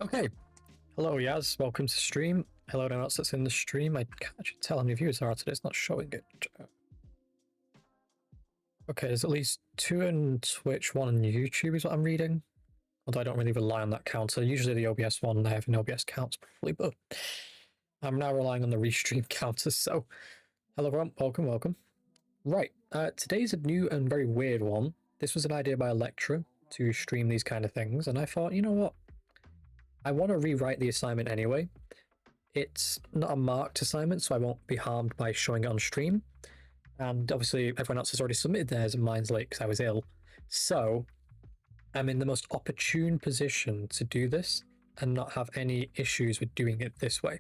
Okay. Hello, Yaz. Welcome to stream. Hello, anyone else that's in the stream. I can't actually tell how many viewers there are today. It's not showing it. Okay, there's at least 2 on Twitch, 1 on YouTube is what I'm reading. Although I don't really rely on that counter. Usually the OBS one, I have an OBS counts probably, but I'm now relying on the restream counters. So, hello everyone. Welcome, welcome. Right. Today's a new and very weird one. This was an idea by a lecturer to stream these kind of things. And I thought, you know what? I want to rewrite the assignment anyway. It's not a marked assignment, so I won't be harmed by showing it on stream. And obviously, everyone else has already submitted theirs, and mine's late because I was ill. So, I'm in the most opportune position to do this and not have any issues with doing it this way.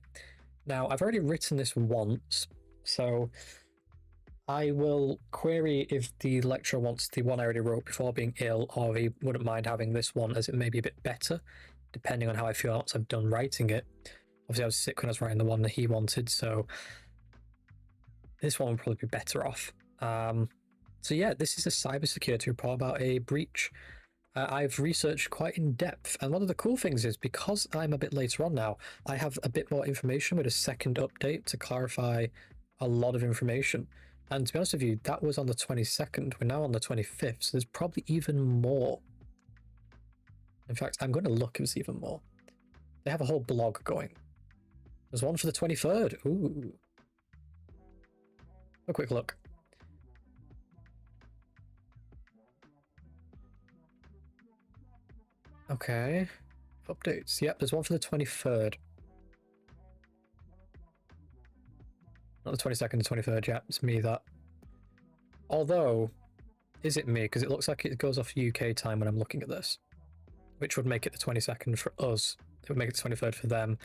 Now, I've already written this once, so I will query if the lecturer wants the one I already wrote before being ill, or if he wouldn't mind having this one as it may be a bit better, depending on how I feel once I've done writing it. Obviously, I was sick when I was writing the one that he wanted, so this one would probably be better off. So yeah, this is a cybersecurity report about a breach. I've researched quite in depth, and one of the cool things is because I'm a bit later on now, I have a bit more information with a second update to clarify a lot of information. And to be honest with you, that was on the 22nd. We're now on the 25th, so there's probably even more. In fact, I'm going to look if there's even more. They have a whole blog going. There's one for the 23rd. Ooh. A quick look. Okay. Updates. Yep, there's one for the 23rd. Not the 22nd, the 23rd. Yeah, it's me, that. Although, is it me? Because it looks like it goes off UK time when I'm looking at this. Which would make it the 22nd for us. It would make it the 23rd for them.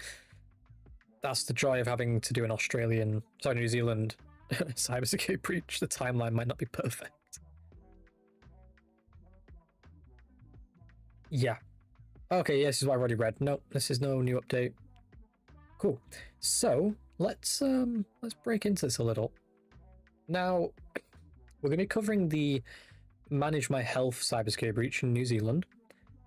That's the joy of having to do an New Zealand cybersecurity breach. The timeline might not be perfect. Yeah. Okay, yes, this is what I've already read. No, this is no new update. Cool. So let's break into this a little. Now, we're going to be covering the Manage My Health cybersecurity breach in New Zealand.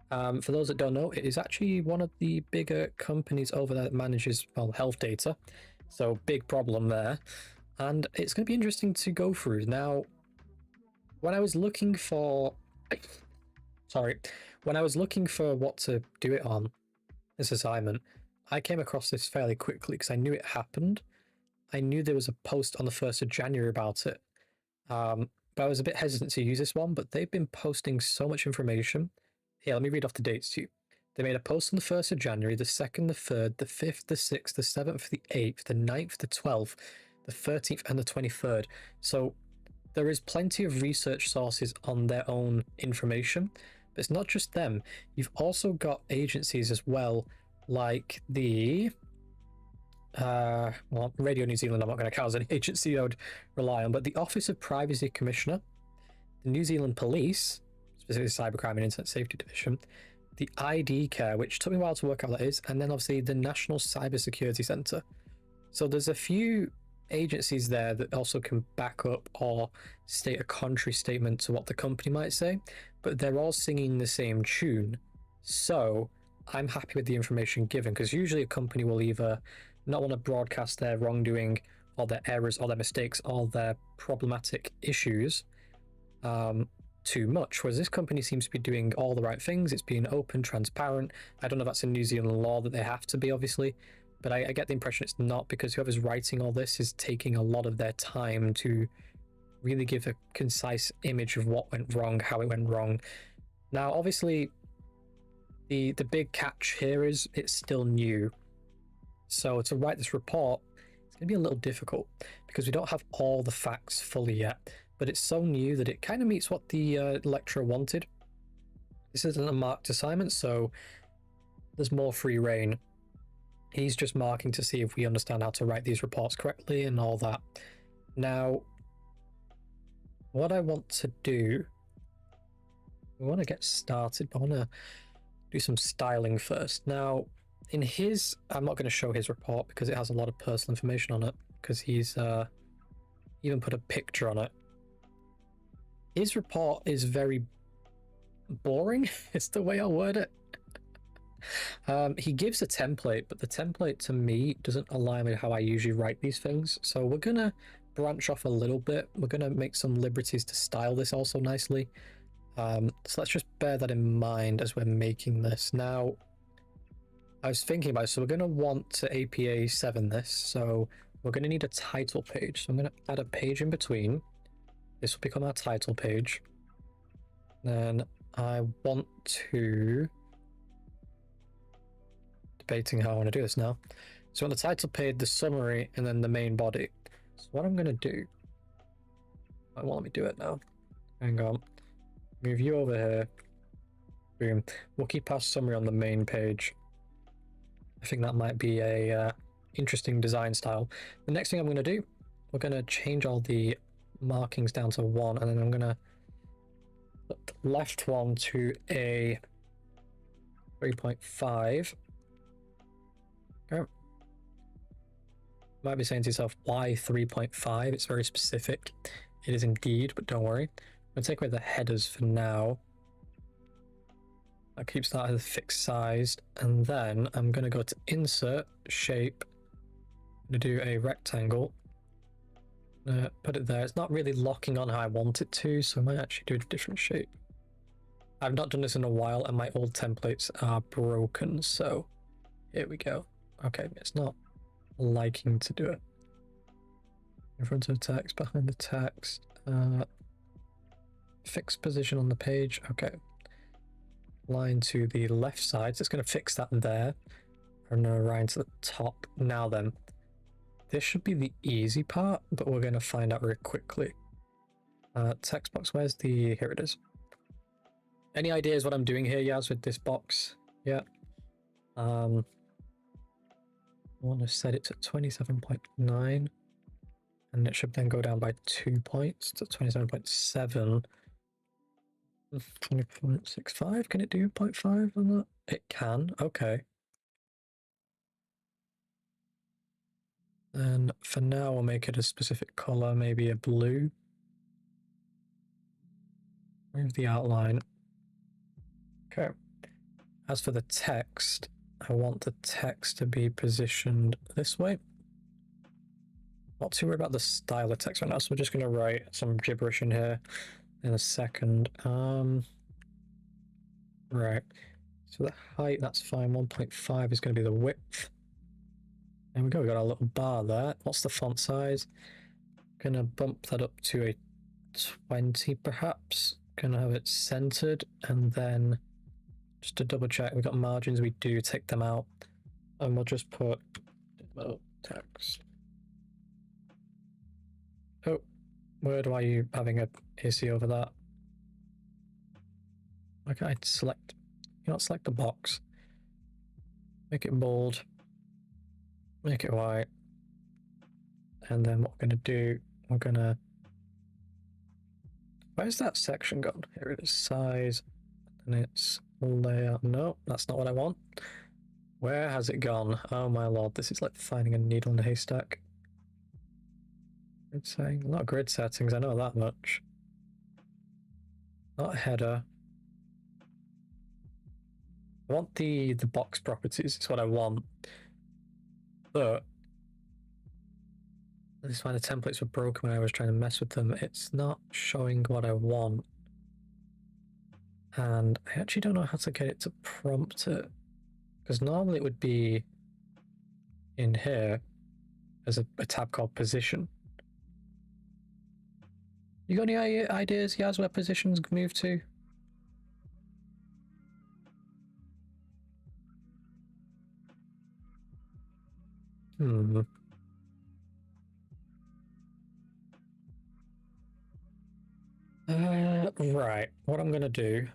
For those that don't know, it is actually one of the bigger companies over there that manages, well, health data. So big problem there. And it's going to be interesting to go through. Now, when I was looking for... When I was looking for what to do it on, this assignment, I came across this fairly quickly because I knew it happened. I knew there was a post on the 1st of January about it. But I was a bit hesitant to use this one, but they've been posting so much information. Here, let me read off the dates to you. They made a post on the 1st of January, the 2nd, the 3rd, the 5th, the 6th, the 7th, the 8th, the 9th, the 12th, the 13th, and the 23rd. So there is plenty of research sources on their own information, but it's not just them. You've also got agencies as well, like the... well, Radio New Zealand, I'm not going to count as an agency I would rely on, but the Office of Privacy Commissioner, the New Zealand Police, specifically Cybercrime and Internet Safety Division, the ID Care, which took me a while to work out what that is, and then obviously the National Cybersecurity Centre. So there's a few agencies there that also can back up or state a contrary statement to what the company might say, but they're all singing the same tune. So I'm happy with the information given, because usually a company will either not want to broadcast their wrongdoing or their errors or their mistakes or their problematic issues too much, whereas this company seems to be doing all the right things. It's being open, transparent. I don't know if that's in New Zealand law that they have to be, obviously, but I get the impression it's not, because whoever's writing all this is taking a lot of their time to really give a concise image of what went wrong, how it went wrong. Now, obviously, the big catch here is it's still new. So to write this report, it's going to be a little difficult because we don't have all the facts fully yet, but it's so new that it kind of meets what the lecturer wanted. This isn't a marked assignment, so there's more free reign. He's just marking to see if we understand how to write these reports correctly and all that. Now, what I want to do, we want to get started, but I want to do some styling first. Now, in his, I'm not going to show his report because it has a lot of personal information on it, because he's even put a picture on it. His report is very boring, it's the way I'll word it. He gives a template, but the template to me doesn't align with how I usually write these things. So we're gonna branch off a little bit. We're gonna make some liberties to style this also nicely. So let's just bear that in mind as we're making this. Now, I was thinking about it, so we're gonna want to APA 7 this. So we're gonna need a title page. So I'm gonna add a page in between. This will become our title page. Then I want to... debating how I want to do this now. So on the title page, the summary, and then the main body. So what I'm going to do... I won't let me do it now. Hang on. Move you over here. Boom. We'll keep our summary on the main page. I think that might be a interesting design style. The next thing I'm going to do, we're going to change all the markings down to 1, and then I'm going to put the left one to a 3.5. Okay. You might be saying to yourself, why 3.5? It's very specific. It is indeed, but don't worry. I'm going to take away the headers for now. That keeps that as fixed sized. And then I'm going to go to Insert, Shape. I'm going to do a rectangle. Put it there. It's not really locking on how I want it to, so I might actually do a different shape. I've not done this in a while, and my old templates are broken, so here we go. Okay, it's not liking to do it. In front of the text, behind the text, fixed position on the page. Okay, line to the left side, so it's going to fix that there. I'm going to line to the top. Now then, this should be the easy part, but we're going to find out very quickly. Text box, where's the... here it is. Any ideas what I'm doing here, Yaz, with this box? Yeah. I want to set it to 27.9, and it should then go down by 2 points to 27.7. 20.65, can it do 0.5 on that? It can, okay. And for now, we'll make it a specific color, maybe a blue. Move the outline. Okay. As for the text, I want the text to be positioned this way. Not too worried about the style of text right now, so we're just going to write some gibberish in here in a second. Right. So the height, that's fine. 1.5 is going to be the width. There we go. We got our little bar there. What's the font size? Gonna bump that up to a 20 perhaps. Gonna have it centered, and then just to double check, we've got margins. We do take them out, and we'll just put text. Oh, where do I you having a issue over that? Okay, I'd select. You know, select the box. Make it bold. Make it white. And then what we're gonna do, we're gonna... where's that section gone? Here it is, size, and it's layout. No, that's not what I want. Where has it gone? Oh my lord, this is like finding a needle in a haystack. Grid setting, not grid settings, I know that much. Not header. I want the box properties, it's what I want. But this is why the templates were broken when I was trying to mess with them. It's not showing what I want. And I actually don't know how to get it to prompt it. Because normally it would be in here as a tab called position. You got any ideas, Yaz, where positions move to? Right, what I'm gonna do,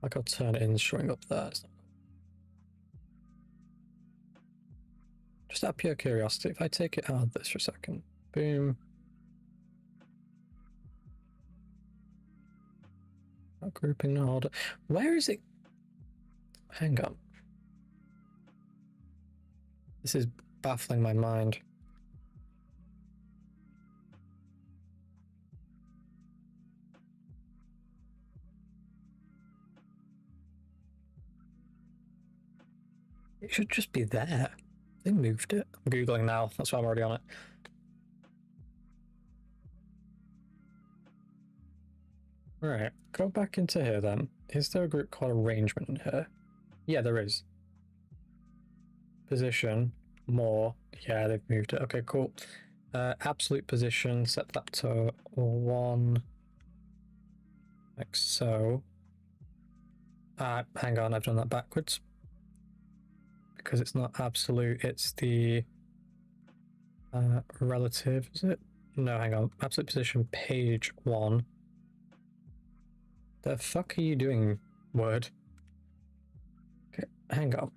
like I'll turn it in, showing up there. Just out of pure curiosity, if I take it out of this for a second, boom. Grouping order. Where is it? Hang on. This is baffling my mind. It should just be there. They moved it. I'm Googling now. That's why I'm already on it. Right, go back into here then. Is there a group called arrangement in here? Yeah, there is. Position, more. Yeah, they've moved it. Okay, cool. Absolute position, set that to 1. Like so. Hang on, I've done that backwards. Because it's not absolute, it's the relative, is it? No, hang on. Absolute position, page 1. The fuck are you doing, Word? Okay, hang on.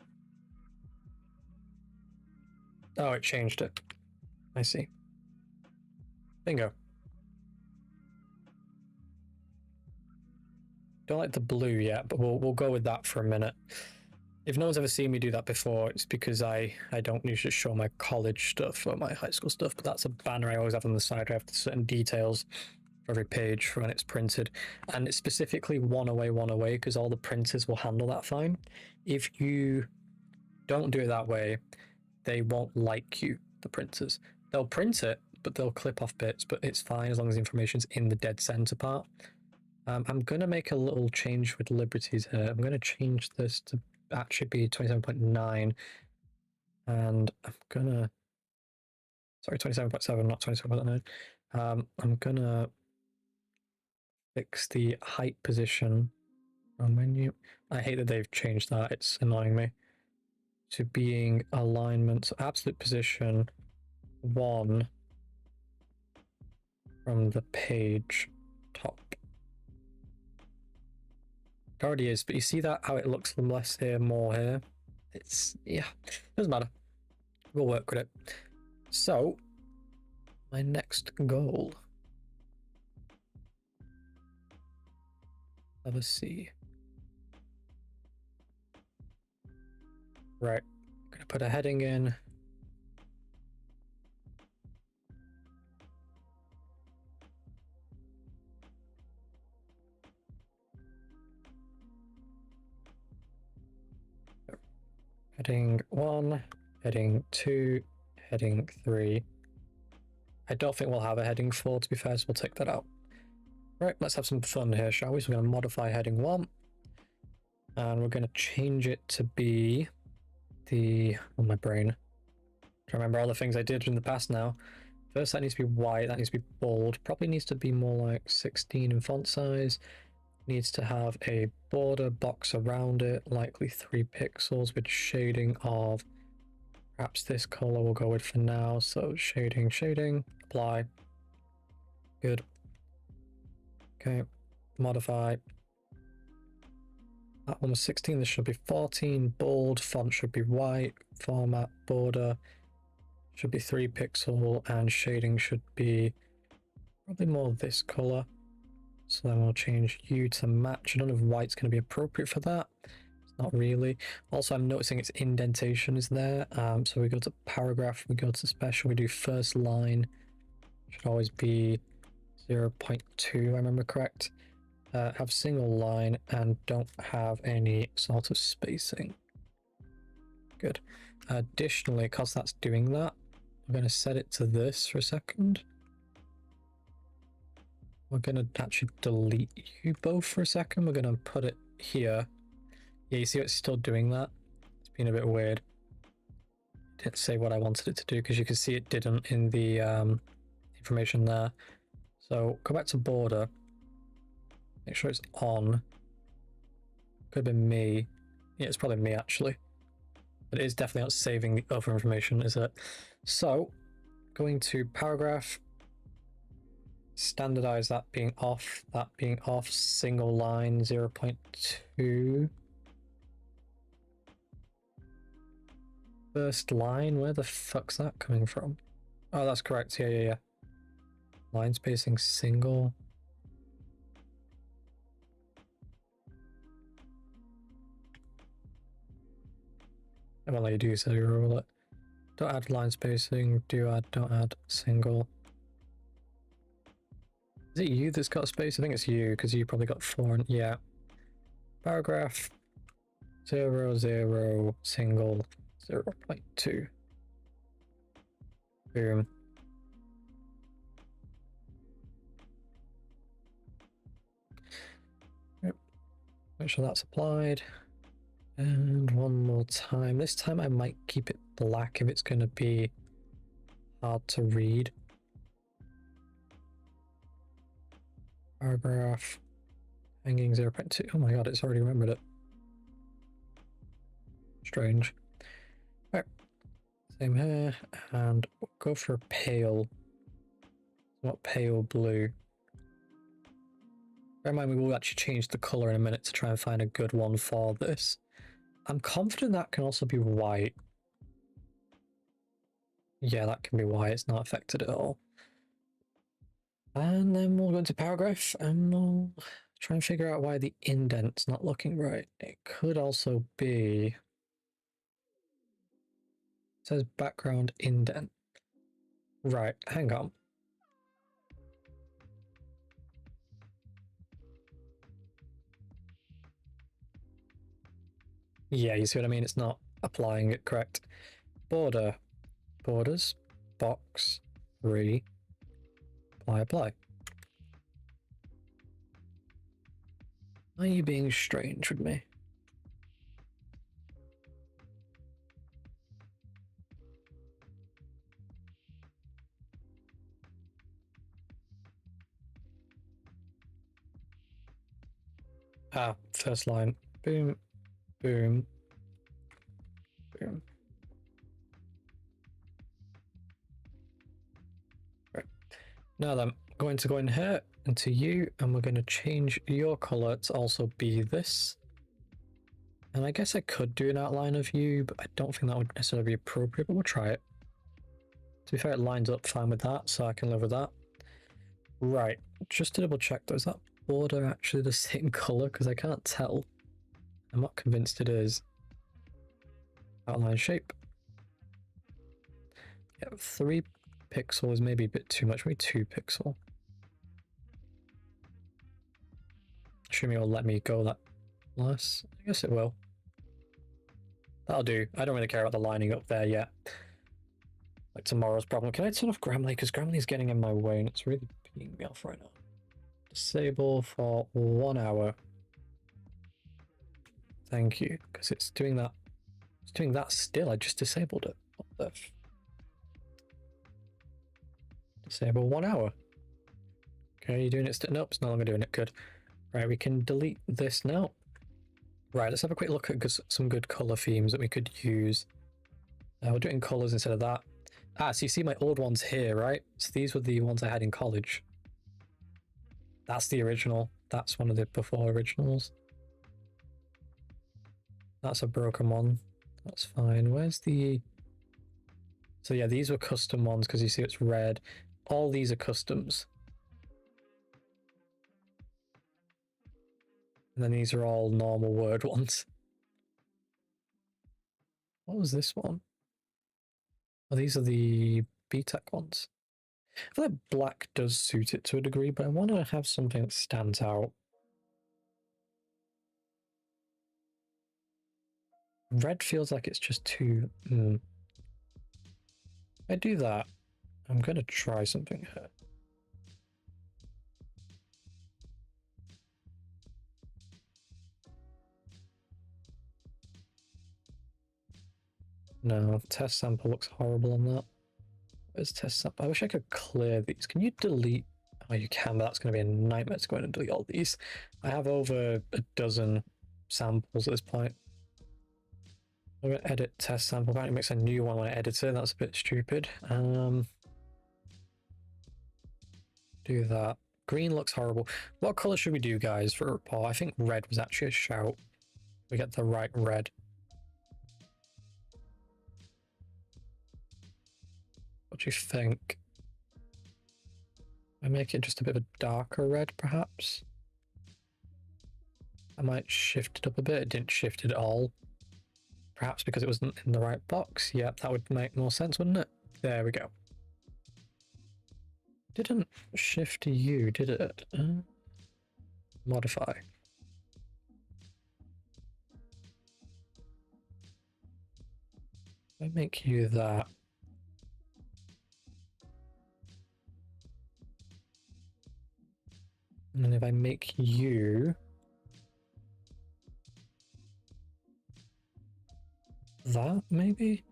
Oh, it changed it. I see. Bingo. Don't like the blue yet, but we'll go with that for a minute. If no one's ever seen me do that before, it's because I don't usually show my college stuff or my high school stuff, but that's a banner I always have on the side. I have certain details for every page for when it's printed, and it's specifically one away because all the printers will handle that fine. If you don't do it that way, they won't like you, the printers. They'll print it, but they'll clip off bits, but it's fine as long as the information's in the dead center part. I'm going to make a little change with liberties here. I'm going to change this to actually be 27.9, and I'm going to, sorry, 27.7, not 27.9. I'm going to fix the height position on menu. I hate that they've changed that. It's annoying me. To being alignment, so absolute position 1 from the page top. It already is, but you see that how it looks less here, more here? It's, yeah, doesn't matter. We'll work with it. So, my next goal. Have a see. Right, I'm gonna put a heading in. Heading 1, heading 2, heading 3. I don't think we'll have a heading 4, to be fair, so we'll take that out. Right, let's have some fun here, shall we? So we're going to modify heading 1. And we're going to change it to be the... Oh, my brain. I remember all the things I did in the past now. First, that needs to be white, that needs to be bold. Probably needs to be more like 16 in font size. Needs to have a border box around it, likely 3 pixels with shading of perhaps this color we'll go with for now. So shading, apply. Good. Okay, modify. That one was 16, this should be 14. Bold, font should be white. Format, border should be 3 pixel, and shading should be probably more this color. So then we'll change hue to match. I don't know if white's going to be appropriate for that. It's not really. Also, I'm noticing its indentation is there. So we go to paragraph, we go to special, we do first line. Should always be 0.2, I remember correct. Have single line and don't have any sort of spacing. Good. Additionally, because that's doing that, I'm going to set it to this for a second. We're going to actually delete you both for a second. We're going to put it here. Yeah, you see it's still doing that? It's been a bit weird. It didn't say what I wanted it to do because you can see it didn't in the information there. So go back to border. Make sure it's on. Could have been me. Yeah, it's probably me actually. But it is definitely not saving the other information, is it? So, going to paragraph. Standardize that being off, single line 0.2. First line, where the fuck's that coming from? Oh, that's correct. Yeah. Line spacing single. I won't let you do so you roll it. Don't add line spacing, do add, don't add single. Is it you that's got space? I think it's you, because you probably got 4 and yeah. Paragraph. 0, 0, single, 0.2. Boom. Yep. Make sure that's applied. And one more time. This time I might keep it black if it's going to be hard to read. Paragraph. Hanging 0.2. Oh my god, it's already remembered it. Strange. Right. Same here. And we'll go for a pale. Not pale blue. Bear in mind, we will actually change the colour in a minute to try and find a good one for this. I'm confident that can also be white. Yeah, that can be white. It's not affected at all. And then we'll go into paragraph and we'll try and figure out why the indent's not looking right. It could also be... It says background indent. Right, hang on. Yeah, you see what I mean? It's not applying it correct. Border. Borders. Box. 3. Apply. Are you being strange with me? Ah, first line. Boom. Boom. Boom. Right. Now then, I'm going to go in here into you, and we're going to change your color to also be this. And I guess I could do an outline of you, but I don't think that would necessarily be appropriate, but we'll try it. To be fair, it lines up fine with that, so I can live with that. Right, just to double check though, is that border actually the same color? Because I can't tell. I'm not convinced it is. Outline shape. Yeah, 3 pixels is maybe a bit too much, maybe 2 pixel. Assuming it'll let me go that less. I guess it will. That'll do. I don't really care about the lining up there yet. Like tomorrow's problem. Can I turn off Grammarly? Because Grammarly's getting in my way and it's really peeing me off right now. Disable for 1 hour. Thank you. Because it's doing that. It's doing that still. I just disabled it. What the f... Disable 1 hour. Okay, you're doing it still? Nope, it's no longer doing it. Good. Right, we can delete this now. Right, let's have a quick look at some good color themes that we could use. We're doing colors instead of that. Ah, so you see my old ones here, right? So these were the ones I had in college. That's the original. That's one of the before originals. That's a broken one. That's fine. Where's the... So yeah, these were custom ones because you see it's red. All these are customs. And then these are all normal Word ones. What was this one? Oh, these are the BTEC ones. I feel like black does suit it to a degree, but I want to have something that stands out. Red feels like it's just too... If I do that, I'm going to try something here. No, test sample looks horrible on that. Where's test sample? I wish I could clear these. Can you delete? Oh, you can, but that's going to be a nightmare to go in and delete all these. I have over a dozen samples at this point. I'm going to edit test sample. Apparently it makes a new one when I edit it. That's a bit stupid. Do that. Green looks horrible. What color should we do, guys, for a report? I think red was actually a shout. We get the right red. What do you think? I make it just a bit of a darker red, perhaps? I might shift it up a bit. It didn't shift it at all. Perhaps because it wasn't in the right box. Yep, that would make more sense, wouldn't it? There we go. Didn't shift you, did it? Modify. I make you that. And then if I make you that, maybe?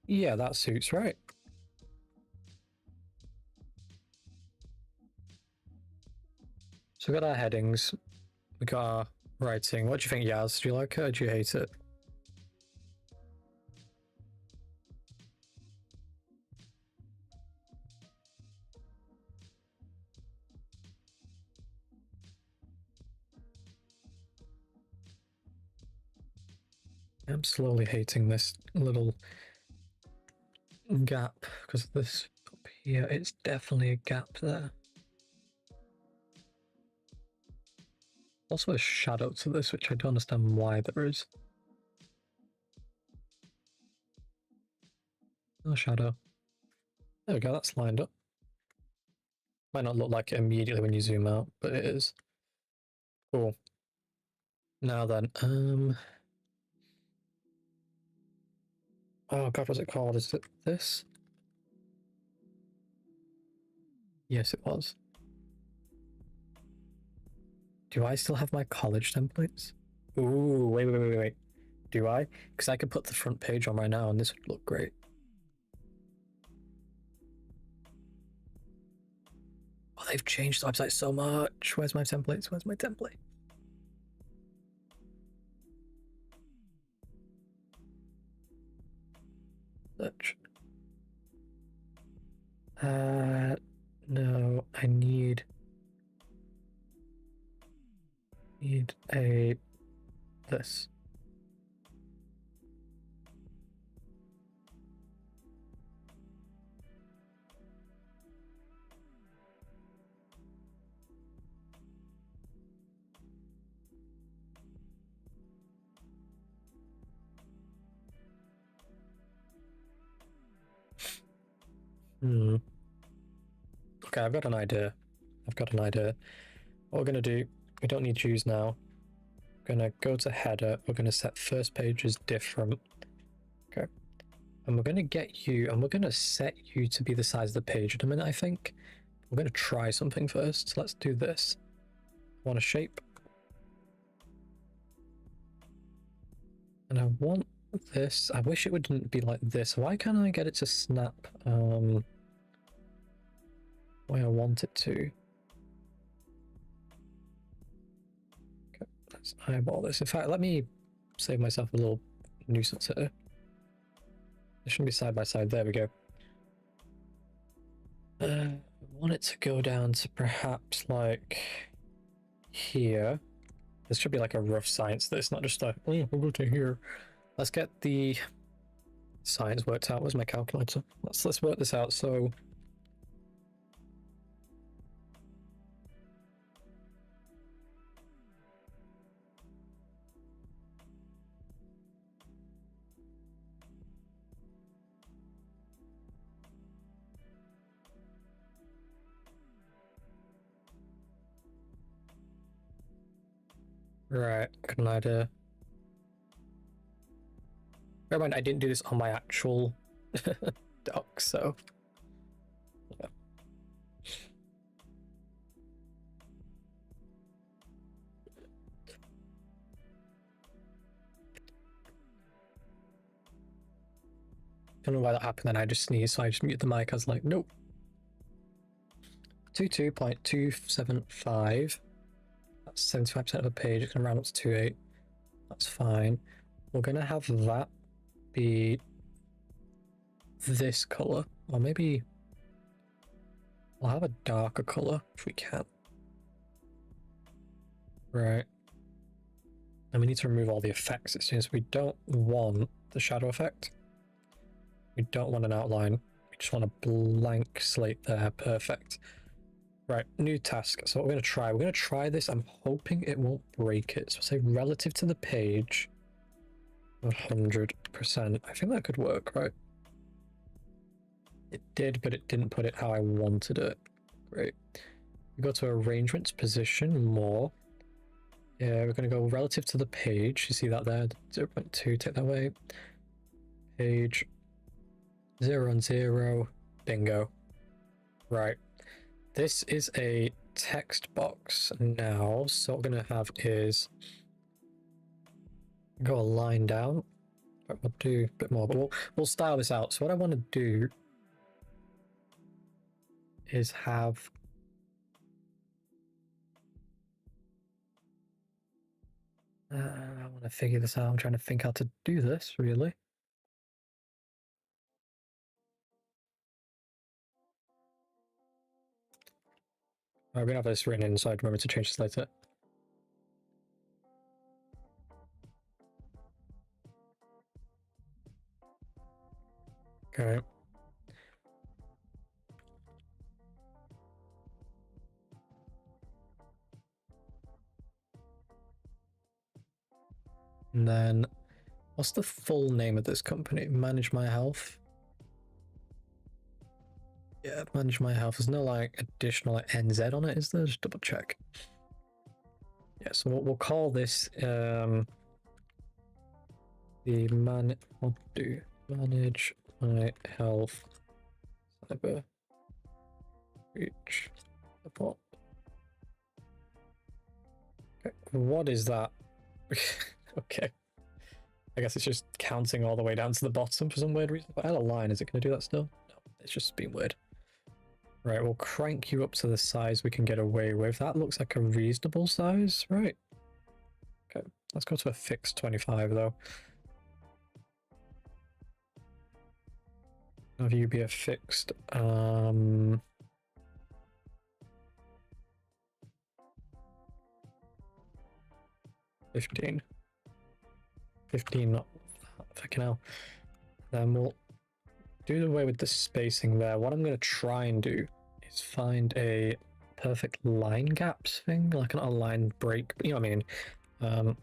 Yeah, that suits, right? So we got our headings, we got our writing. What do you think, Yaz? Do you like it or do you hate it? I'm slowly hating this little gap because this up here, it's definitely a gap there. Also a shadow to this, which I don't understand why there is. No shadow. There we go, that's lined up. Might not look like it immediately when you zoom out, but it is. Cool. Now then, oh god, what's it called? Is it this? Yes, it was. Do I still have my college templates? Ooh, wait. Do I? Because I could put the front page on right now and this would look great. Oh, they've changed the website so much. Where's my templates? Where's my template? Search. No, I need a this. Okay, I've got an idea. What we're gonna do, we don't need Jews now. We're gonna go to header. We're gonna set first page as different. Okay. And we're gonna get you, and we're gonna set you to be the size of the page in a minute, I think. We're gonna try something first. So let's do this. I want a shape. And I want this. I wish it wouldn't be like this. Why can't I get it to snap the way I want it to? Okay, let's eyeball this. In fact, let me save myself a little nuisance here. It shouldn't be side by side. There we go. I want it to go down to perhaps like here. This should be like a rough science. This, not just a, oh, we'll go to here. Let's get the science worked out. Where's my calculator? Let's work this out. So right, got an idea. Never mind, I didn't do this on my actual doc, so yeah. Don't know why that happened then. I just sneezed, so I just muted the mic. I was like, nope. 22.275. That's 75% of a page. It's gonna round up to 2.8. That's fine. We're gonna have that be this color, or maybe I'll have a darker color if we can. Right. And we need to remove all the effects as soon as we don't want the shadow effect. We don't want an outline. We just want a blank slate there. Perfect. Right, new task. So what we're going to try this. I'm hoping it won't break it. So say relative to the page, 100%. I think that could work, right? It did, but it didn't put it how I wanted it. Great. We go to arrangements, position, more. Yeah, we're going to go relative to the page. You see that there? 0.2, take that away. Page 0 and 0. Bingo. Right. This is a text box now. So what we're going to have is go a line down. We'll do a bit more, but we'll style this out. So what I want to do is have I want to figure this out. I'm trying to think how to do this, really. We're gonna have this written inside. Remember to change this later. Okay. And then, what's the full name of this company? Manage My Health. Yeah, Manage My Health. There's no like additional like, NZ on it, is there? Just double check. Yeah, so we'll call this the we'll do Manage My Health Cyber Reach Support. Okay, what is that? Okay. I guess it's just counting all the way down to the bottom for some weird reason. If I had a line, is it going to do that still? No, it's just being weird. Right, we'll crank you up to the size we can get away with. That looks like a reasonable size, right? Okay, let's go to a fixed 25 though. Have you be a fixed 15. 15, not fucking hell. Then we'll do away with the spacing there. What I'm going to try and do is find a perfect line gaps thing, like not a line break, but you know what I mean?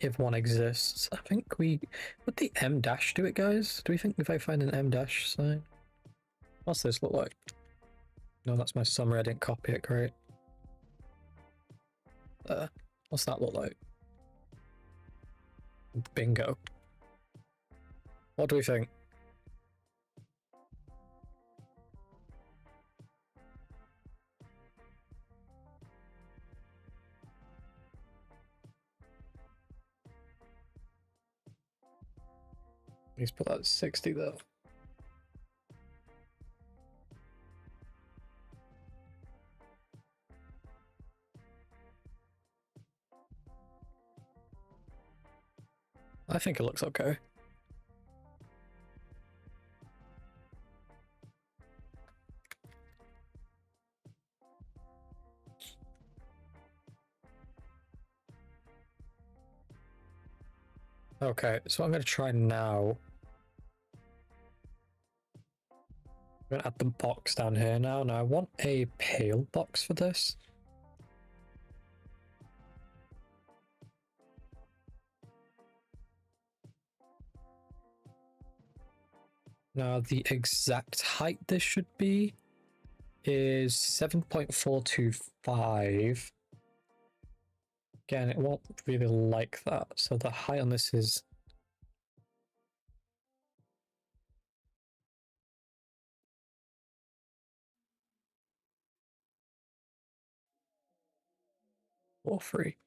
If one exists, I think would the M dash do it, guys? Do we think if I find an M dash sign? What's this look like? No, that's my summary. I didn't copy it. Great. What's that look like? Bingo. What do we think? Let's put that at 60 though. I think it looks okay. Okay, so I'm going to try now. I'm going to add the box down here now. Now I want a pale box for this. Now the exact height this should be is 7.425. Again, it won't really like that. So the height on this is or free.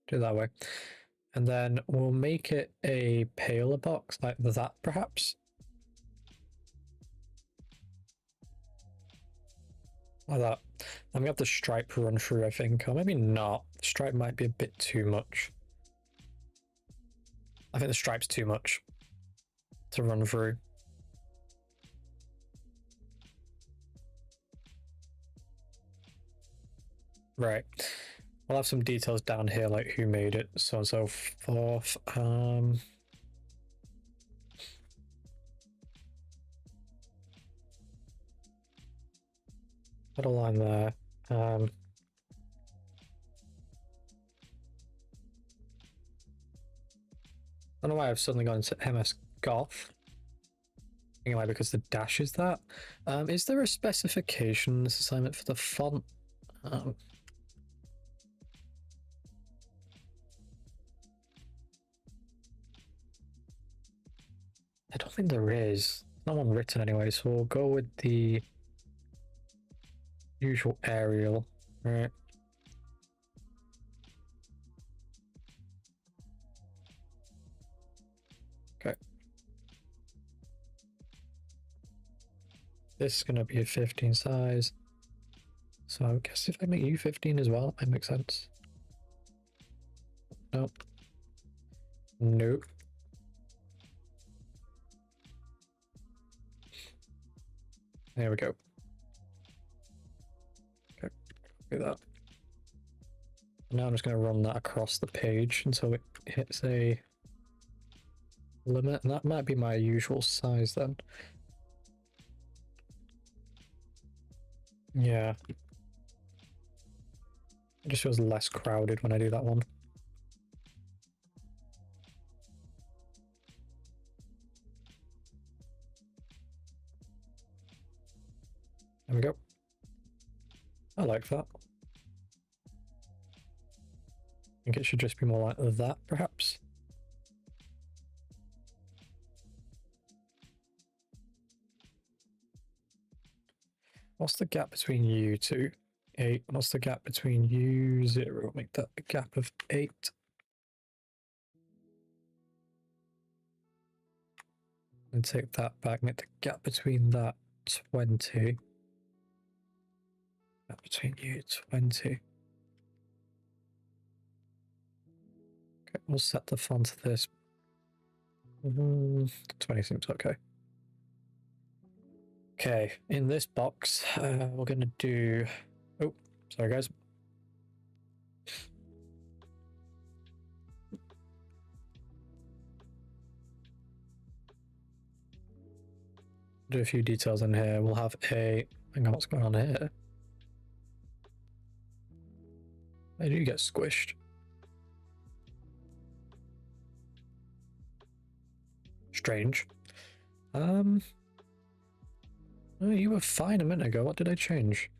Do it that way. And then we'll make it a paler box like that, perhaps. Like that. I'm gonna have the stripe run through, I think. Or maybe not. Stripe might be a bit too much. I think the stripe's too much to run through. Right. We'll have some details down here, like who made it, so on and so forth. Put a line there. I don't know why I've suddenly gone into MS Goth. Anyway, because the dash is that. Is there a specification in this assignment for the font? I don't think there is. No one written anyway, so we'll go with the usual Arial, right? Okay. This is going to be a 15 size. So I guess if I make you 15 as well, that might make sense. Nope. Nope. There we go. Okay, do that. Now I'm just going to run that across the page until it hits a limit, and that might be my usual size then. Yeah. It just feels less crowded when I do that one. There we go. I like that. I think it should just be more like that, perhaps. What's the gap between you two? 8. What's the gap between you? 0. Make that a gap of 8. And take that back. Make the gap between that 20. Gap between you 20. Okay, we'll set the font of this. 20 seems okay. Okay, in this box, we're going to do... Oh, sorry guys. Do a few details in here. We'll have a... Hang on, what's going on here? Why did you get squished? Strange. Oh, you were fine a minute ago. What did I change?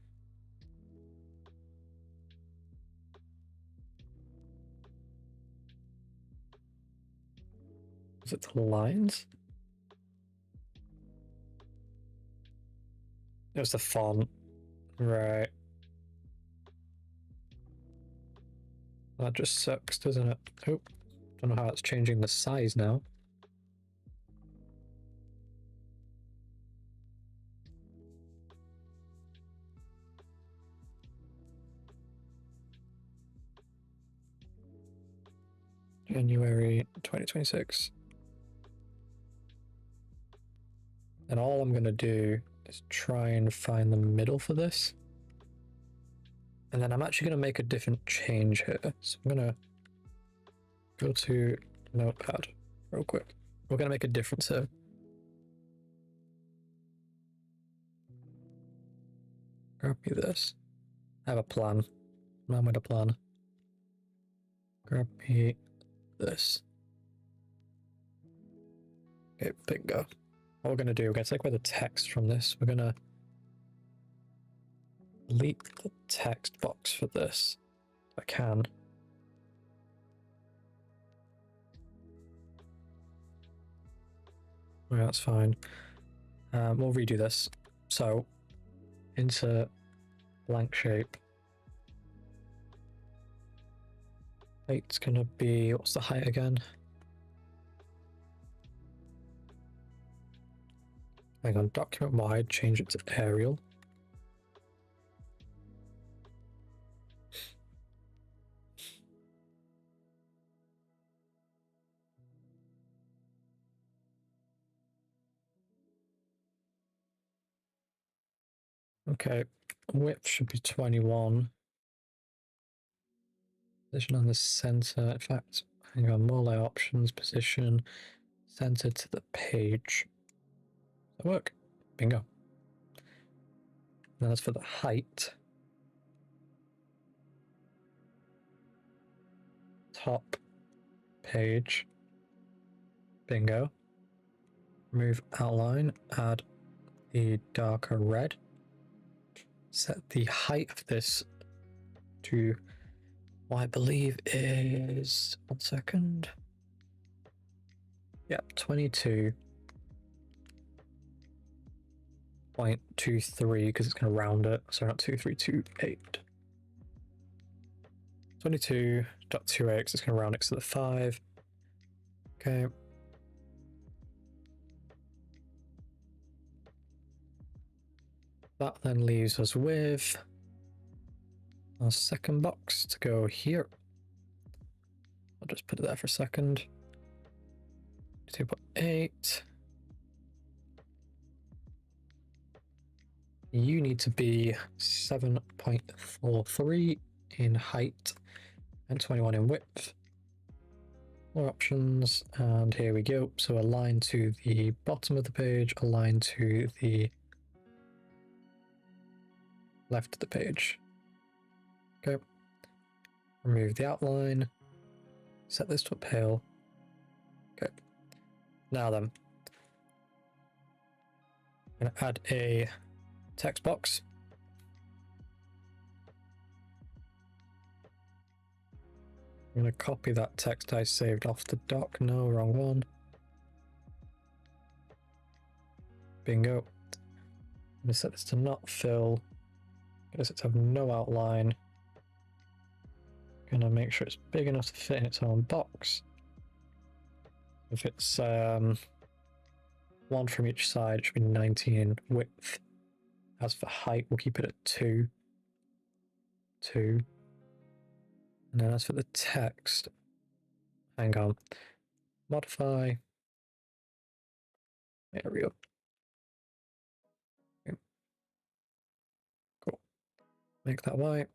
Is it the lines? It was the font. Right. That just sucks, doesn't it? Oh, don't know how it's changing the size now. January 2026. And all I'm going to do is try and find the middle for this. And then I'm actually going to make a different change here. So I'm going to go to Notepad real quick. We're going to make a difference here. Grab me this. I have a plan. I'm with a plan. Grab me this. Okay, bingo. What we're going to do, we're going to take away the text from this. We're going to delete the text box for this. If I can. Yeah, that's fine. We'll redo this. So, insert blank shape. Height's going to be, what's the height again? Hang on, document wide, change it to Arial. Okay, width should be 21. Position on the center. In fact, hang on, more layout options, position, center to the page. Does that work? Bingo. Now that's for the height. Top page. Bingo. remove outline, add the darker red, set the height of this to what I believe is, 1 second, yep, 22.23 because it's going to round it, so not 2328. 22.28 because it's going to round it to the 5. Okay. That then leaves us with our second box to go here. I'll just put it there for a second. 2.8. You need to be 7.43 in height and 21 in width. More options, and here we go. So align to the bottom of the page, align to the left of the page. Okay. Remove the outline. Set this to a pale. Okay. Now then, I'm going to add a text box. I'm going to copy that text I saved off the doc. No, wrong one. Bingo. I'm going to set this to not fill. Get it to have no outline. Going to make sure it's big enough to fit in its own box. If it's one from each side, it should be 19 in width. As for height, we'll keep it at 2. 2. And then as for the text, hang on. Modify. There we go. Okay. Cool. Make that white.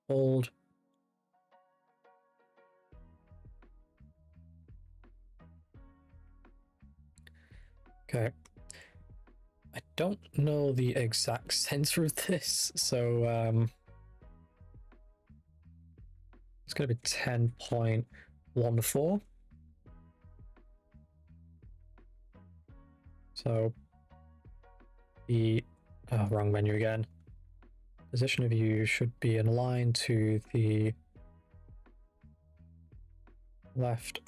Bold. Okay. I don't know the exact center of this, so it's going to be 10.14. So the wrong menu again. Position of view should be in line to the left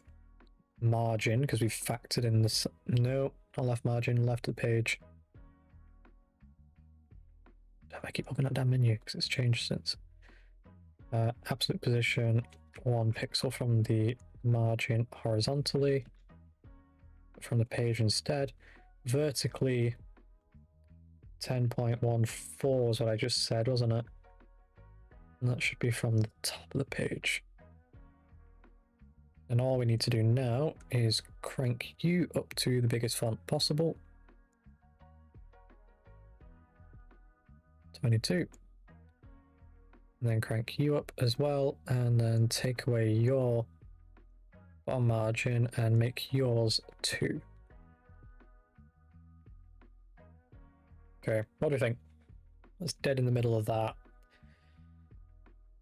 margin because we factored in this. No, not left margin, left of the page. I keep opening that damn menu because it's changed since. Absolute position 1 pixel from the margin horizontally from the page instead. Vertically 10.14 is what I just said, wasn't it? And that should be from the top of the page. And all we need to do now is crank you up to the biggest font possible. 22. And then crank you up as well, and then take away your bottom margin and make yours 2. Okay, what do you think? That's dead in the middle of that.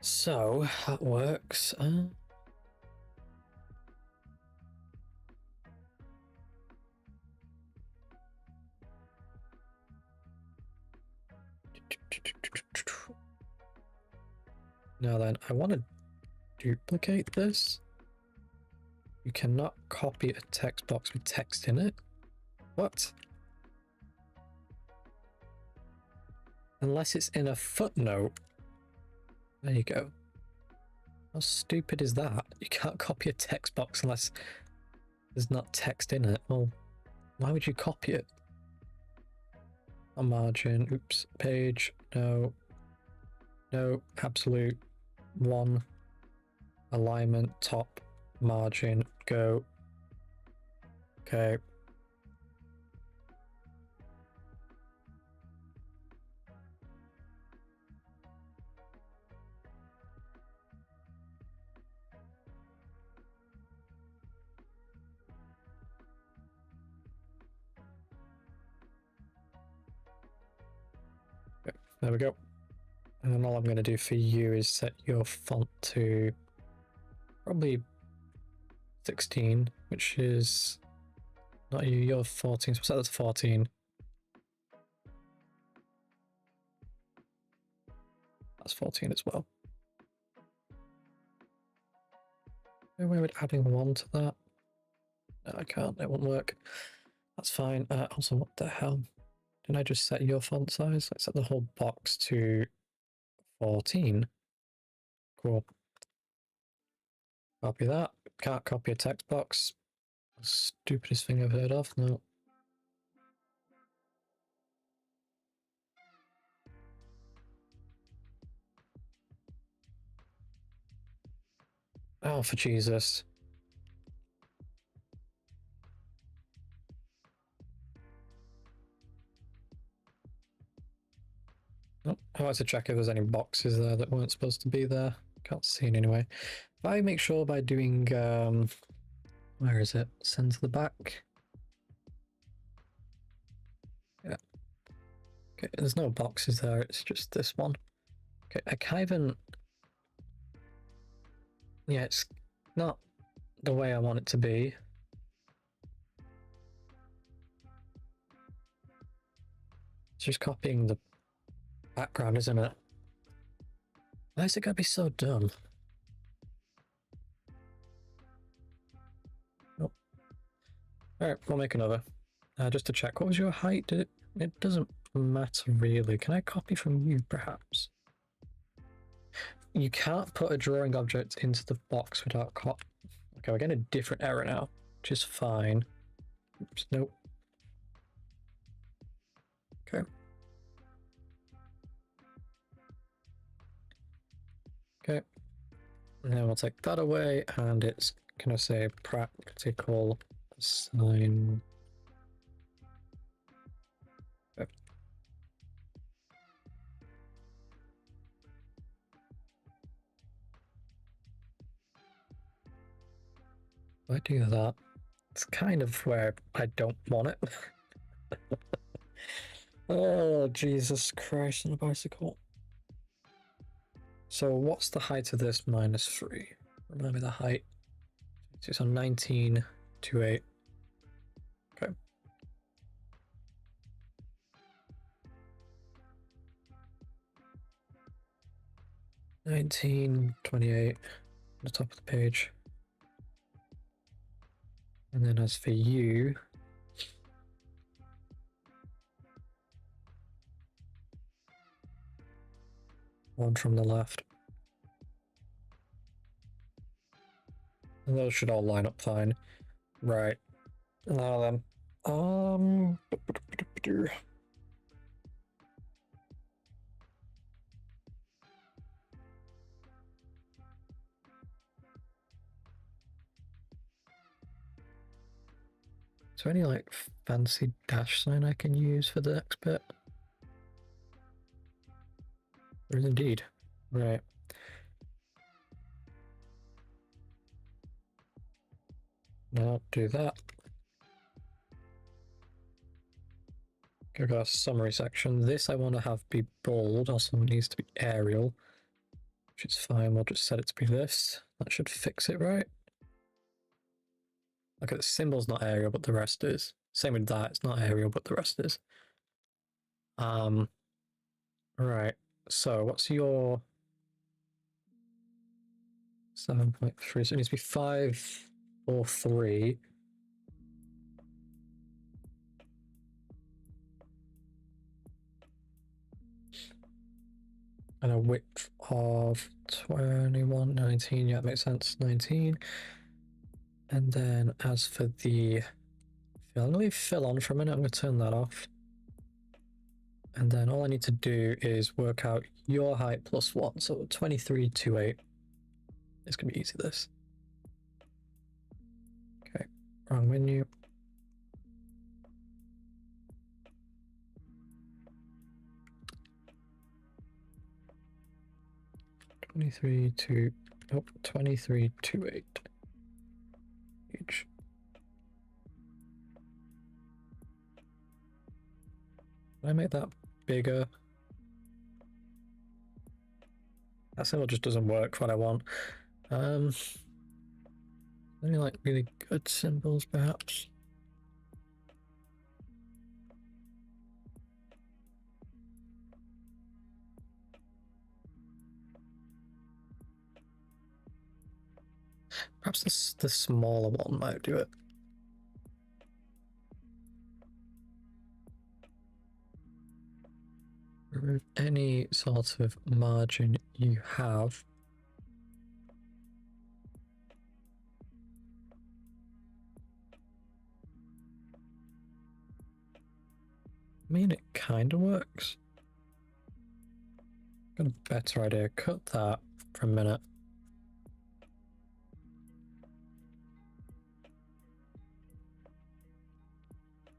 So that works. Now then, I want to duplicate this. You cannot copy a text box with text in it. What? Unless it's in a footnote. There you go. How stupid is that? You can't copy a text box unless there's not text in it. Well, why would you copy it? A margin, oops, page, no, absolute 1, alignment, top, margin, go. Okay. There we go. And then all I'm going to do for you is set your font to probably 16, which is Not you, you're 14, so set that to 14. That's 14 as well. No way with adding 1 to that. No, I can't, it won't work. That's fine. Also, what the hell? Didn't I just set your font size? Let's set the whole box to 14. Cool. Copy that. Can't copy a text box. Stupidest thing I've heard of. No. Oh, for Jesus. Oh, I wanted to check if there's any boxes there that weren't supposed to be there. Can't see it anyway. If I make sure by doing, where is it? Send to the back. Yeah. Okay, there's no boxes there, it's just this one. Okay, I can't even... Yeah, it's not the way I want it to be. It's just copying the background, isn't it? Why is it gonna be so dumb? Oh. Alright, we'll make another. Just to check, what was your height? It doesn't matter really. Can I copy from you, perhaps? You can't put a drawing object into the box without Okay, we're getting a different error now, which is fine. Oops, nope. Okay. Okay. And then we'll take that away, and it's gonna say practical sign. Okay. If I do that, it's kind of where I don't want it. Oh, Jesus Christ on a bicycle. So what's the height of this -3? Remind me the height. It's on 1928. Okay. 1928 on the top of the page. And then as for you, one from the left. And those should all line up fine. Right. Now then. Is there any like fancy dash sign I can use for the next bit? There is indeed. Right. Now do that. Go to our summary section. This I want to have be bold, also it needs to be Arial, which is fine. We'll just set it to be this. That should fix it, right? Okay, the symbol's not Arial, but the rest is. Same with that, it's not Arial, but the rest is. Right. So what's your 7.3? So it needs to be 5 or 3. And a width of 21, 19. Yeah, that makes sense. 19. And then as for the fill, I'm going to leave fill on for a minute. I'm going to turn that off. And then all I need to do is work out your height plus 1. So 2328. It's going to be easy, this. Okay, wrong menu. Oh, 2328. Each. Can I make that bigger? That symbol just doesn't work for what I want. Any like really good symbols, perhaps? Perhaps the smaller one might do it. Remove any sort of margin you have. I mean, it kind of works. Got a better idea. Cut that for a minute.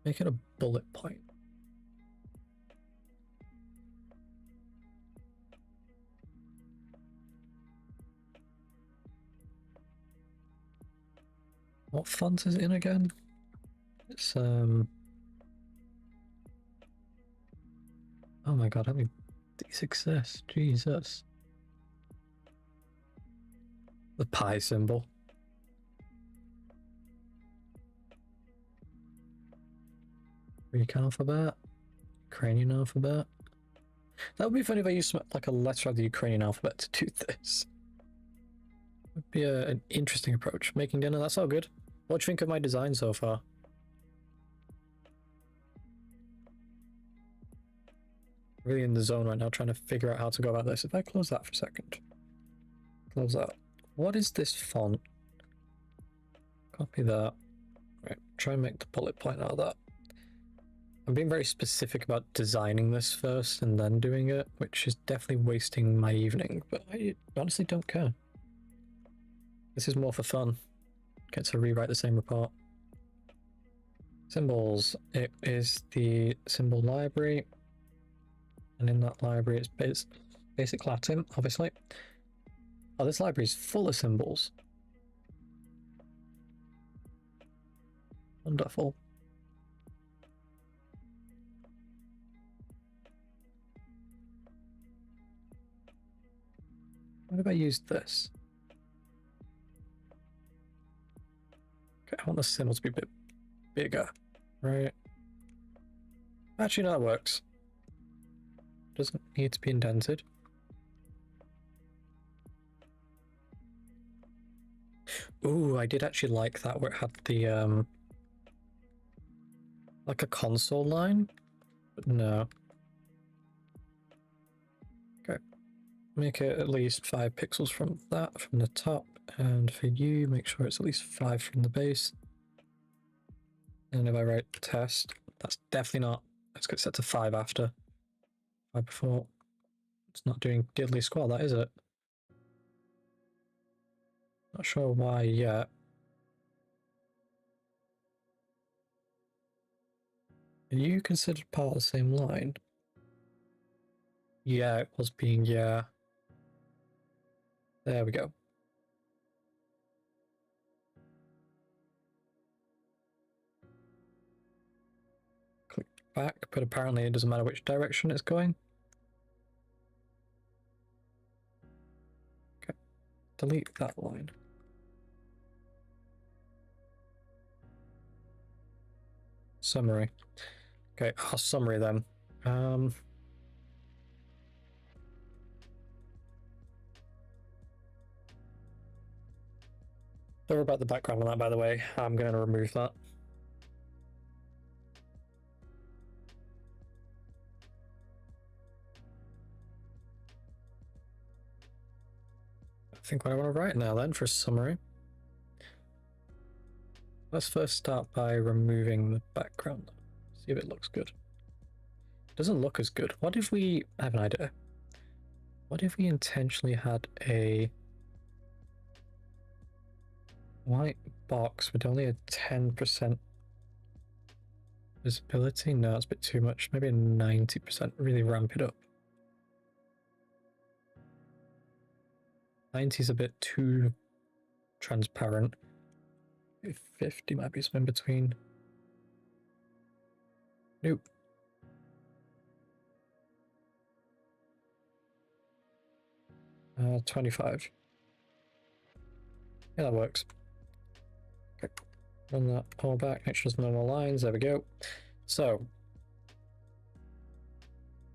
Make it a bullet point. What font is it in again? It's oh my god, how many these exist? Jesus. The pi symbol. Greek alphabet. Ukrainian alphabet. That would be funny if I used like a letter of the Ukrainian alphabet to do this. Would be an interesting approach. Making dinner, that's all good. What do you think of my design so far? Really in the zone right now, trying to figure out how to go about this. If I close that for a second. Close that. What is this font? Copy that. Right, try and make the bullet point out of that. I'm being very specific about designing this first and then doing it, which is definitely wasting my evening, but I honestly don't care. This is more for fun. Get to rewrite the same report. Symbols. It is the symbol library. And in that library it's basic Latin, obviously. Oh, this library is full of symbols. Wonderful. What if I used this? Okay, I want the symbol to be a bit bigger, right? Actually, no, that works. Doesn't need to be indented. Ooh, I did actually like that where it had the like a console line, but no. Okay, make it at least 5 pixels from that, from the top, and for you, make sure it's at least 5 from the base. And if I write test, that's definitely not, let's get set to 5 after. 5 before. It's not doing diddly squat, that is it? Not sure why yet. Are you considered part of the same line? Yeah, it was being, yeah. There we go. Click back, but apparently it doesn't matter which direction it's going. Okay, delete that line. Summary. Okay, our summary then. Sorry about the background on that, by the way. I'm going to remove that. I think what I want to write now then for a summary. Let's first start by removing the background. See if it looks good. It doesn't look as good. What if we... I have an idea. What if we intentionally had a white box with only a 10% visibility? No, it's a bit too much. Maybe a 90%. Really ramp it up. 90 is a bit too transparent. 50 might be something between. Nope. Uh, 25. Yeah, that works. Okay. Run that all back. Make sure there's no more lines. There we go. So,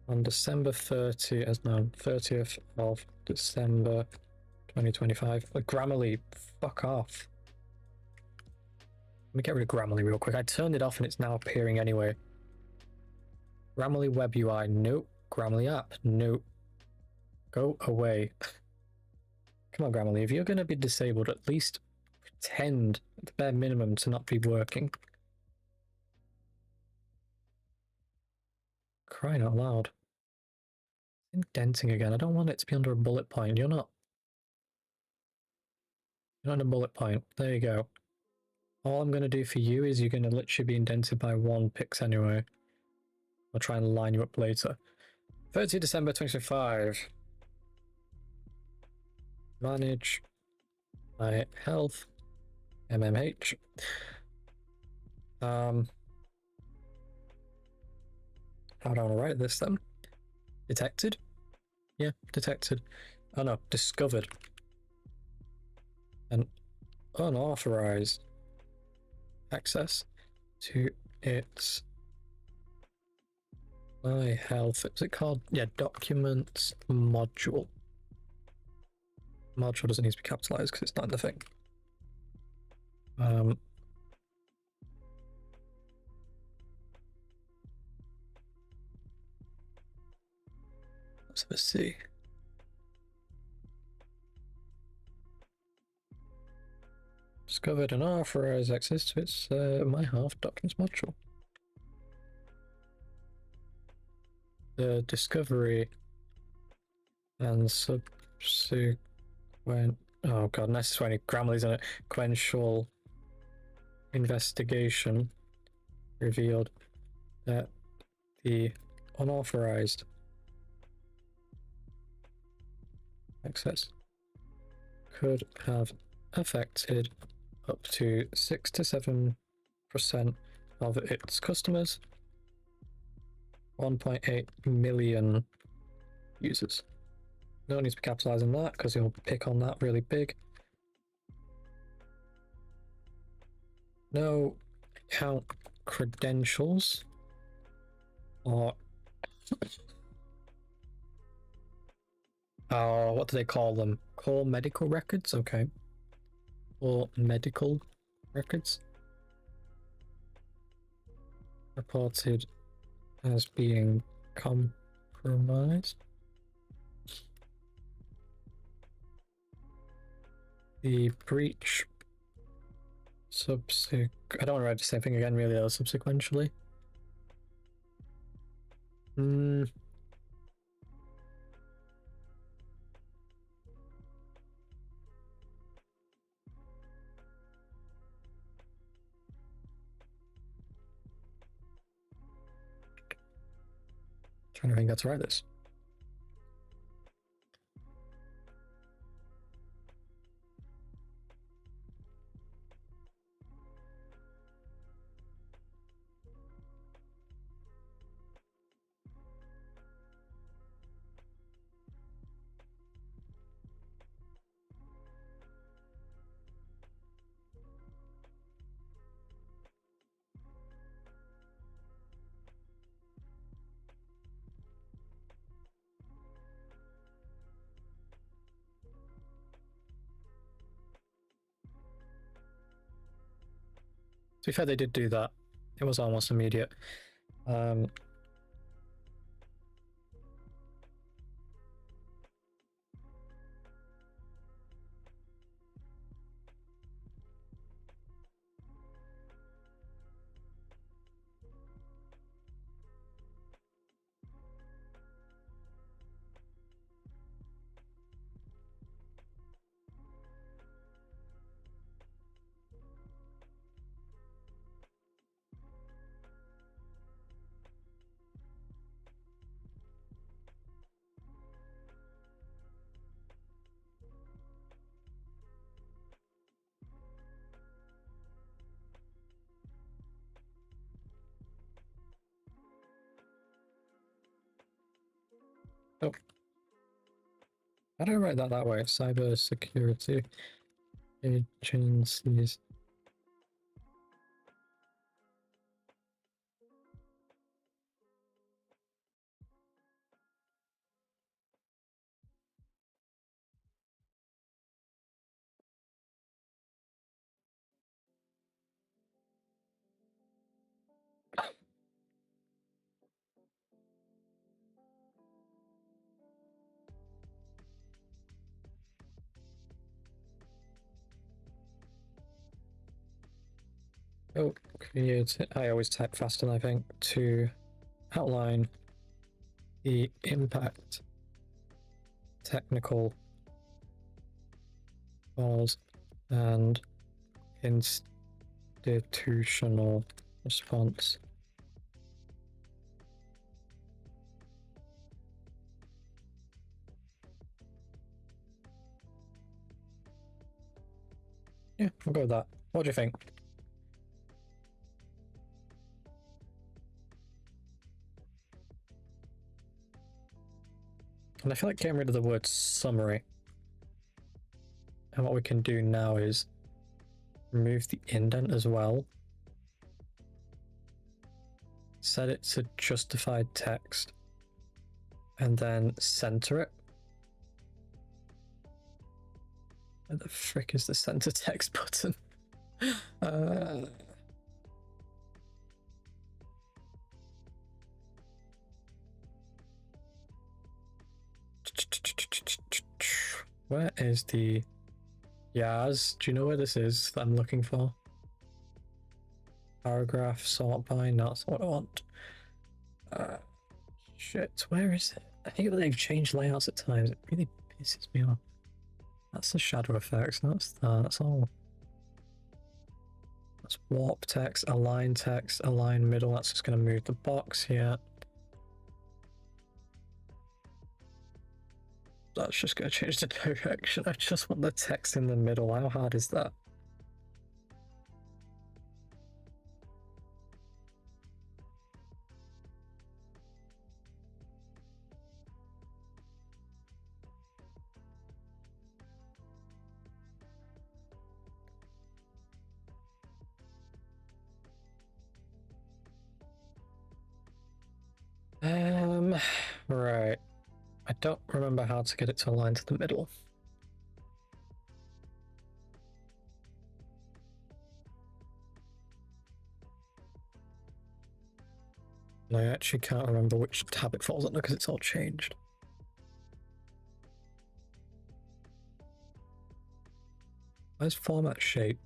on December 30th, as now 30th of December 2025. But Grammarly, fuck off. Let me get rid of Grammarly real quick. I turned it off and it's now appearing anyway. Grammarly Web UI, nope. Grammarly app, nope. Go away. Come on, Grammarly, if you're going to be disabled, at least pretend at the bare minimum to not be working. Crying out loud. Indenting again. I don't want it to be under a bullet point. You're not on a bullet point. There you go. All I'm going to do for you is you're going to literally be indented by 1 pix anyway. I'll try and line you up later. 30 December 2025. Manage my health. MMH. How do I want to write this then? Detected? Yeah, detected. Oh no, discovered. An unauthorized access to its my health. Is it called? Yeah, documents module. Module doesn't need to be capitalized because it's not in the thing. Let's have a see. Discovered an unauthorized access to its my health documents module. The discovery and subsequent, oh god, necessary Grammarly's in it. Sequential investigation revealed that the unauthorized access could have affected up to 6 to 7% of its customers, 1.8 million users. No need to be capitalizing that because you'll pick on that really big. No account credentials or what do they call them? Core medical records? Okay. Or medical records reported as being compromised. The breach I don't want to write the same thing again, really, though, subsequently. Trying to think how to write this. To be fair, they did do that. It was almost immediate. Oh. How do I write that way? Cybersecurity agencies. Oh, create. I always type faster than I think. To outline the impact technical cause and institutional response. Yeah, I'll go with that. What do you think? And I feel like getting rid of the word summary. And what we can do now is remove the indent as well. Set it to justified text. And then center it. Where the frick is the center text button? Where is the Yaz? Do you know where this is that I'm looking for? Paragraph sort by, no, that's what I want. Shit, where is it? I think they've changed layouts at times. It really pisses me off. That's the shadow effects, that's that, that's all. That's warp text, align middle, that's just going to move the box here. That's just going to change the direction. I just want the text in the middle. How hard is that? Right. I don't remember how to get it to align to the middle. And I actually can't remember which tab it falls under because it's all changed. Where's format shape?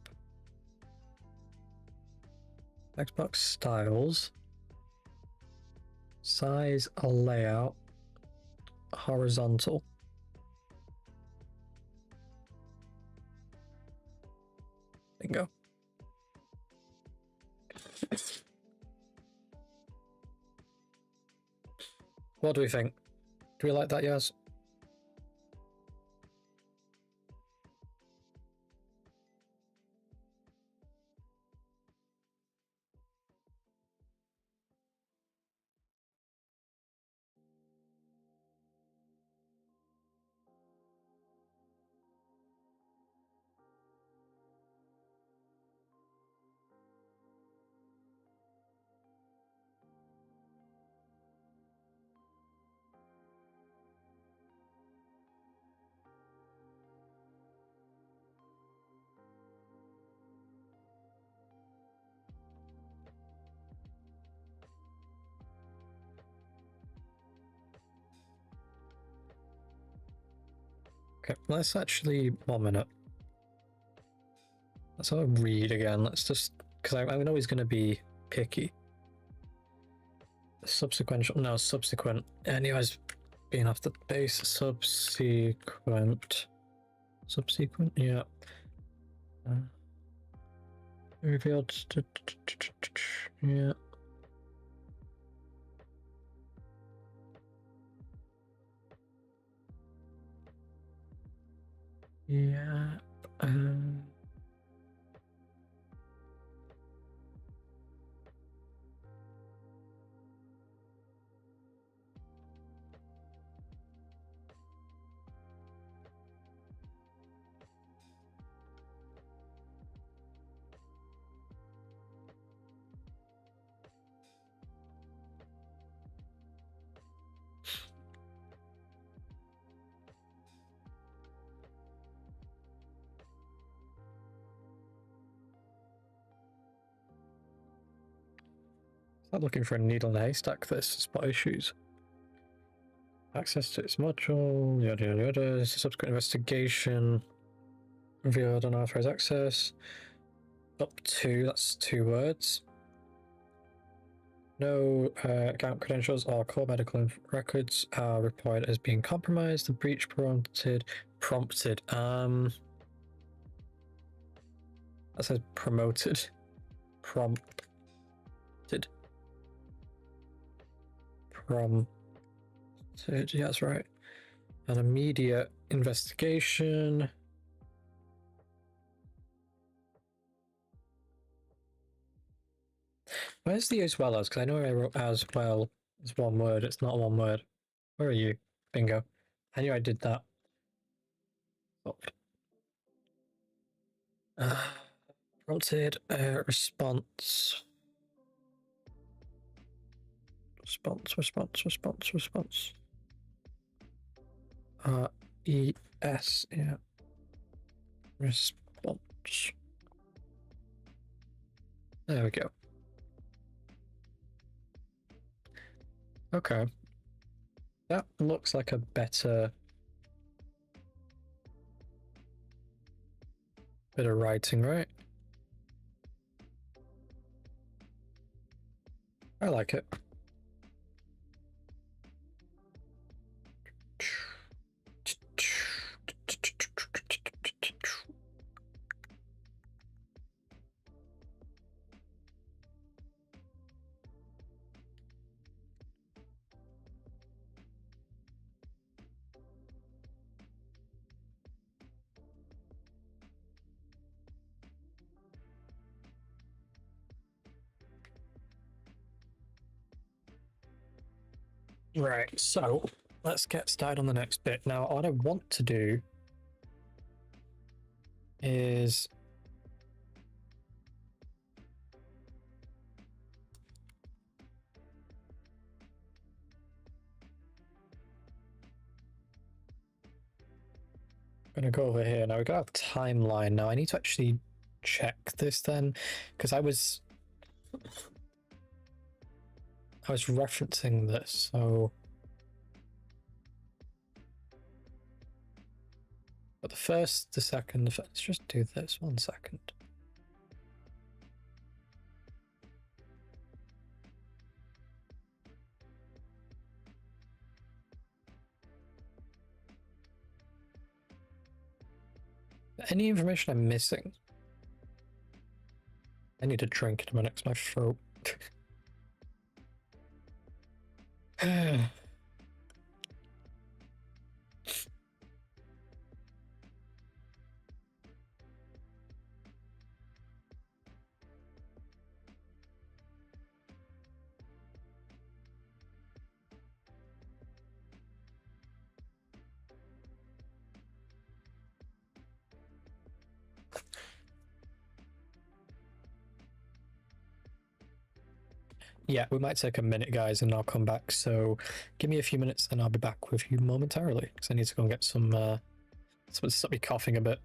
Xbox styles. Size layout. Horizontal. Bingo. What do we think? Do we like that, Yaz? Okay, let's actually 1 minute. Let's have a read again. Let's just, because I know he's going to be picky. Subsequent, anyways, being off the base. Subsequent, yeah. Revealed, yeah. Yeah. Start looking for a needle in a haystack. This spot issues. Access to its module, yada yada yada. Subsequent investigation. Revealed unauthorized access. Up to, that's 2 words. No account credentials or core medical records are reported as being compromised. The breach prompted. That says promoted. Prompted. Yeah, that's right. An immediate investigation. Where's the as well as? Because I know I wrote as well as one word. It's not one word. Where are you? Bingo. I knew I did that. Prompted response. Response. ES, yeah. Response. There we go. Okay. That looks like a better bit of writing, right? I like it. Right, so let's get started on the next bit. Now, what I want to do is I'm going to go over here. Now, we've got a timeline. Now, I need to actually check this then, because I was referencing this, so... But the first, the second, let's just do this 1 second. Any information I'm missing? I need a drink in a minute because my throat. Yeah, we might take a minute, guys, and I'll come back. So give me a few minutes and I'll be back with you momentarily because I need to go and get some. Stop me coughing a bit.